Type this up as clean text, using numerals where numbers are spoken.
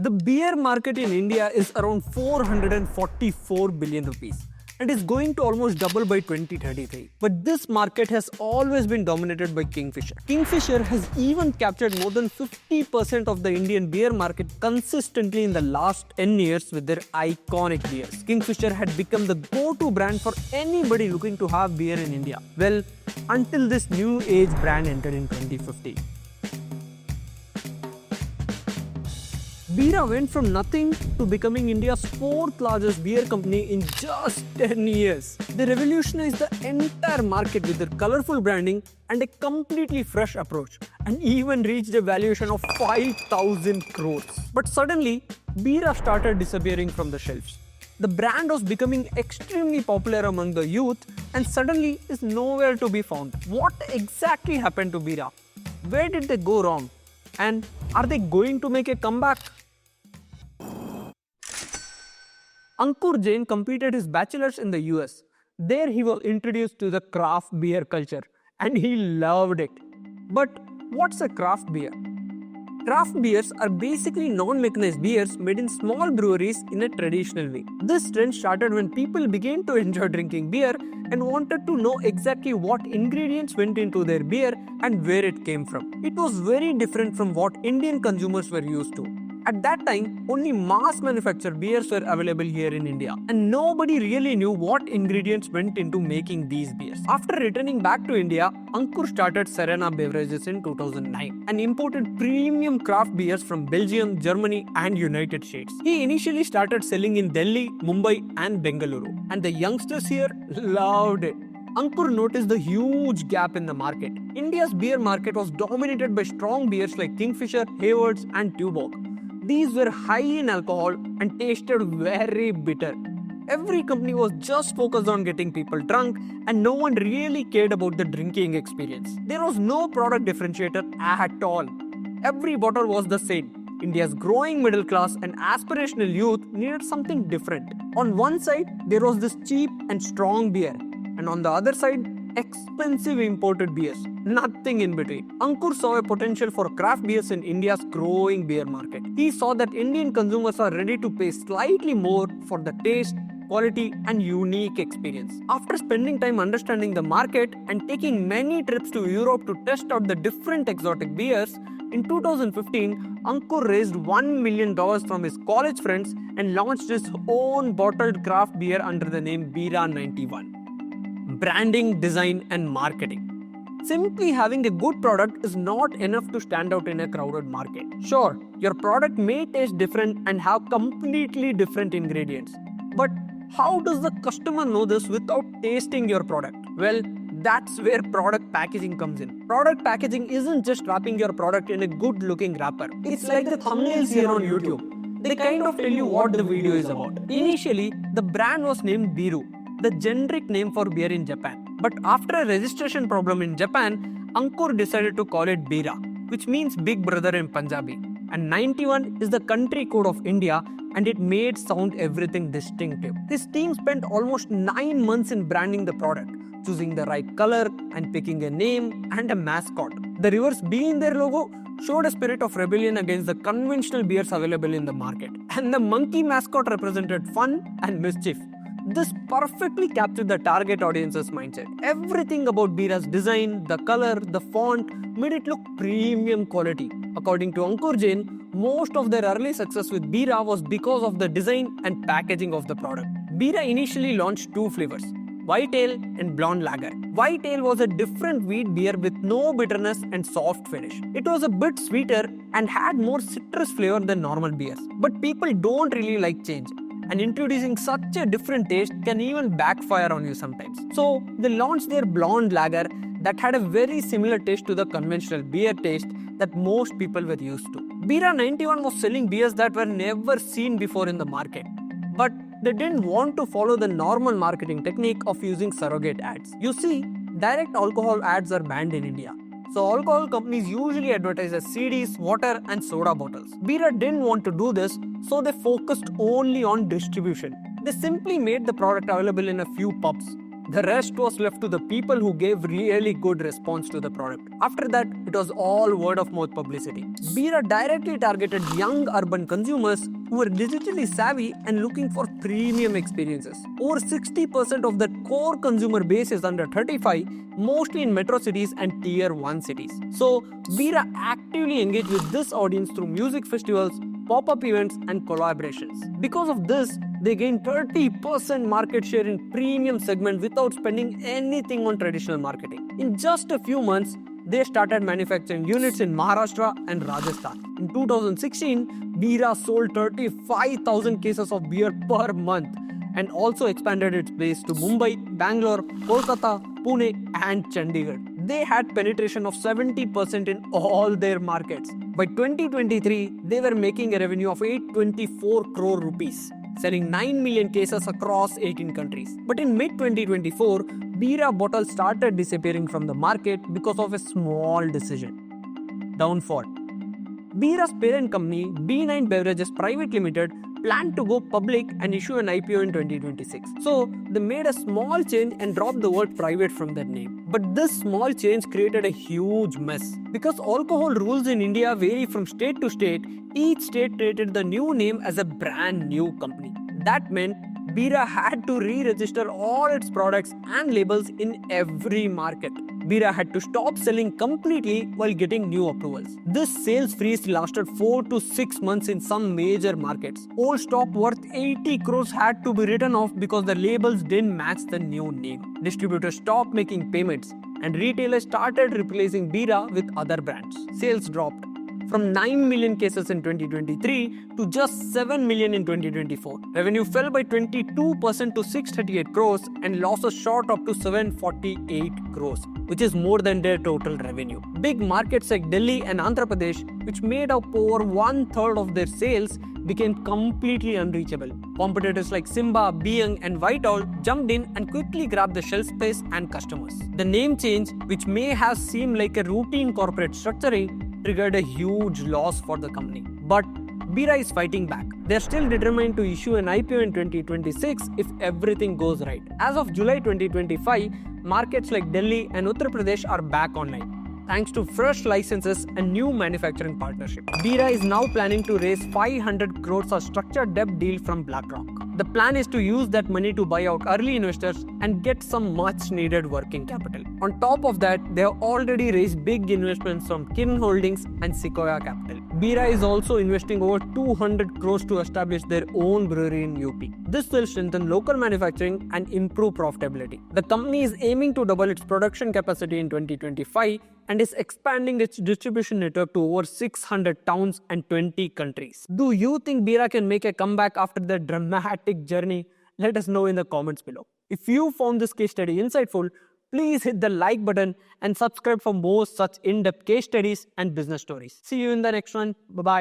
The beer market in India is around 444 billion rupees and is going to almost double by 2033. But this market has always been dominated by Kingfisher. Kingfisher has even captured more than 50% of the Indian beer market consistently in the last 10 years with their iconic beers. Kingfisher had become the go-to brand for anybody looking to have beer in India. Well, until this new age brand entered in 2015. Bira went from nothing to becoming India's fourth largest beer company in just 10 years. They revolutionized the entire market with their colorful branding and a completely fresh approach, and even reached a valuation of 5,000 crores. But suddenly, Bira started disappearing from the shelves. The brand was becoming extremely popular among the youth and suddenly is nowhere to be found. What exactly happened to Bira? Where did they go wrong? And are they going to make a comeback? Ankur Jain completed his bachelor's in the US. There he was introduced to the craft beer culture and he loved it. But what's a craft beer? Craft beers are basically non-mechanized beers made in small breweries in a traditional way. This trend started when people began to enjoy drinking beer and wanted to know exactly what ingredients went into their beer and where it came from. It was very different from what Indian consumers were used to. At that time, only mass manufactured beers were available here in India, and nobody really knew what ingredients went into making these beers. After returning back to India, Ankur started Serena Beverages in 2009 and imported premium craft beers from Belgium, Germany, and United States. He initially started selling in Delhi, Mumbai, and Bengaluru, and the youngsters here loved it. Ankur noticed the huge gap in the market. India's beer market was dominated by strong beers like Kingfisher, Haywards, and Tuborg. These were high in alcohol and tasted very bitter. Every company was just focused on getting people drunk and no one really cared about the drinking experience. There was no product differentiator at all. Every bottle was the same. India's growing middle class and aspirational youth needed something different. On one side, there was this cheap and strong beer, and on the other side, expensive imported beers. Nothing in between. Ankur saw a potential for craft beers in India's growing beer market. He saw that Indian consumers are ready to pay slightly more for the taste, quality, and unique experience. After spending time understanding the market and taking many trips to Europe to test out the different exotic beers, in 2015, Ankur raised $1 million from his college friends and launched his own bottled craft beer under the name Bira91. Branding, design, and marketing. Simply having a good product is not enough to stand out in a crowded market. Sure, your product may taste different and have completely different ingredients. But how does the customer know this without tasting your product? Well, that's where product packaging comes in. Product packaging isn't just wrapping your product in a good looking wrapper. It's like the thumbnails here on YouTube. They kind of tell you what the video is about. Initially, the brand was named Biru, the generic name for beer in Japan. But after a registration problem in Japan, Ankur decided to call it Bira, which means big brother in Punjabi. And 91 is the country code of India and it made sound everything distinctive. His team spent almost 9 months in branding the product, choosing the right color and picking a name and a mascot. The reverse B in their logo showed a spirit of rebellion against the conventional beers available in the market. And the monkey mascot represented fun and mischief. This perfectly captured the target audience's mindset. Everything about Bira's design, the color, the font made it look premium quality. According to Ankur Jain, most of their early success with Bira was because of the design and packaging of the product. Bira initially launched 2 flavors, White Ale and Blonde Lager. White Ale was a different wheat beer with no bitterness and soft finish. It was a bit sweeter and had more citrus flavor than normal beers. But people don't really like change, and introducing such a different taste can even backfire on you sometimes. So they launched their Blonde Lager that had a very similar taste to the conventional beer taste that most people were used to. Bira91 was selling beers that were never seen before in the market. But they didn't want to follow the normal marketing technique of using surrogate ads. You see, direct alcohol ads are banned in India. So alcohol companies usually advertise as CDs, water, and soda bottles. Bira didn't want to do this, so they focused only on distribution. They simply made the product available in a few pubs. The rest was left to the people who gave really good response to the product. After that, it was all word of mouth publicity. Bira directly targeted young urban consumers who were digitally savvy and looking for premium experiences. Over 60% of the core consumer base is under 35, mostly in metro cities and tier 1 cities. So, Bira actively engaged with this audience through music festivals, pop-up events and collaborations. Because of this, they gained 30% market share in premium segment without spending anything on traditional marketing. In just a few months, they started manufacturing units in Maharashtra and Rajasthan. In 2016, Bira sold 35,000 cases of beer per month and also expanded its base to Mumbai, Bangalore, Kolkata, Pune and Chandigarh. They had penetration of 70% in all their markets. By 2023, they were making a revenue of 824 crore rupees, selling 9 million cases across 18 countries. But in mid-2024, Bira bottles started disappearing from the market because of a small decision. Downfall. Bira's parent company, B9 Beverages Private Limited, planned to go public and issue an IPO in 2026. So, they made a small change and dropped the word private from their name. But this small change created a huge mess. Because alcohol rules in India vary from state to state, each state treated the new name as a brand new company. That meant Bira had to re-register all its products and labels in every market. Bira had to stop selling completely while getting new approvals. This sales freeze lasted 4 to 6 months in some major markets. Old stock worth 80 crores had to be written off because the labels didn't match the new name. Distributors stopped making payments and retailers started replacing Bira with other brands. Sales dropped from 9 million cases in 2023 to just 7 million in 2024. Revenue fell by 22% to 638 crores and losses shot up to 748 crores, which is more than their total revenue. Big markets like Delhi and Andhra Pradesh, which made up over 1/3 of their sales, became completely unreachable. Competitors like Simba, Being and Whitehall jumped in and quickly grabbed the shelf space and customers. The name change, which may have seemed like a routine corporate structuring, triggered a huge loss for the company. But Bira is fighting back. They're still determined to issue an IPO in 2026 if everything goes right. As of July 2025, markets like Delhi and Uttar Pradesh are back online, thanks to fresh licenses and new manufacturing partnership. Bira is now planning to raise 500 crores of structured debt deal from BlackRock. The plan is to use that money to buy out early investors and get some much needed working capital. On top of that, they have already raised big investments from Kin Holdings and Sequoia Capital. Bira is also investing over 200 crores to establish their own brewery in UP. This will strengthen local manufacturing and improve profitability. The company is aiming to double its production capacity in 2025 and is expanding its distribution network to over 600 towns and 20 countries. Do you think Bira can make a comeback after their dramatic journey? Let us know in the comments below. If you found this case study insightful, please hit the like button and subscribe for more such in-depth case studies and business stories. See you in the next one. Bye-bye.